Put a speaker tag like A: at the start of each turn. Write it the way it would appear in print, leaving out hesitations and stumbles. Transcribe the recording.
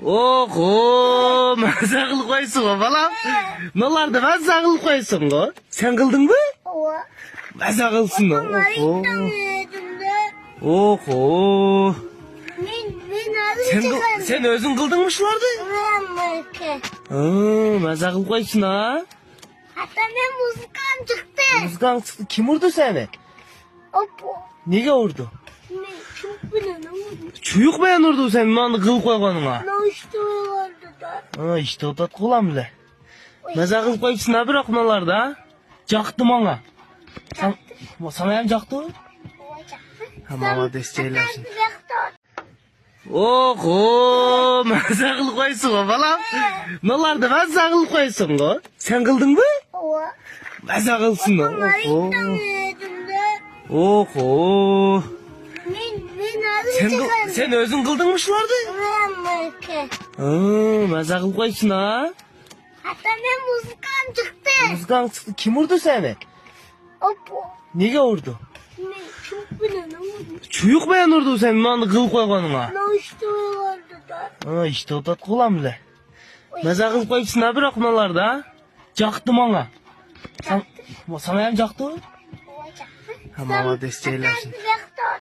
A: Oho, maza kılıp koysun o balam. Nolarda maza kılıp koysun o. Sen kıldın mı?
B: Ova.
A: Maza kılsın o. Oho. Oho.
B: Ben ağzını çıkardım.
A: Sen özün kıldın mı şularda?
B: Ben
A: Maza kılıp koysun ha.
B: hatta ben muzikam çıktı.
A: Mızgan çıktı. Kim vurdu seni?
B: Opo.
A: Nege vurdu?
B: Ne çok bile ne oldu?
A: Çuyuk bayan vurdu sen bana kılıp koyganına.
B: Ne işte vardı da.
A: İşte o tat kulam bile. Maza kılıp koysun ha bırak nolarda ha. Caktı bana. Sana yan caktı mı?
B: Ova çıktı.
A: Ama desteğlersin.
B: Hatta bir
A: Oho, maza kılıp koysun o balam. Nolarda maza kılıp koysun o. Sen kıldın mı?
B: Ova.
A: Maza kılsın o. Oho.
B: Oho.
A: Oho.
B: Ben ağzını çıkardım.
A: Sen özün kıldın mı şularda? Maza kılıp koysun ha.
B: Hatta ben muzikam çıktı.
A: Mızgan çıktı. Kim vurdu seni?
B: Opo.
A: Nege vurdu?
B: Ne çok bile ne oldu?
A: Çuyuk bayan vurdu sen bana kılıp koyganına.
B: Ne işte vardı da.
A: İşte o tat kulam bile. Maza kılıp koysun ha bırak nolarda ha. Caktı bana. Sana yan caktı mı?
B: Ova çıktı.
A: Ama desteğlersin.
B: Hatta bir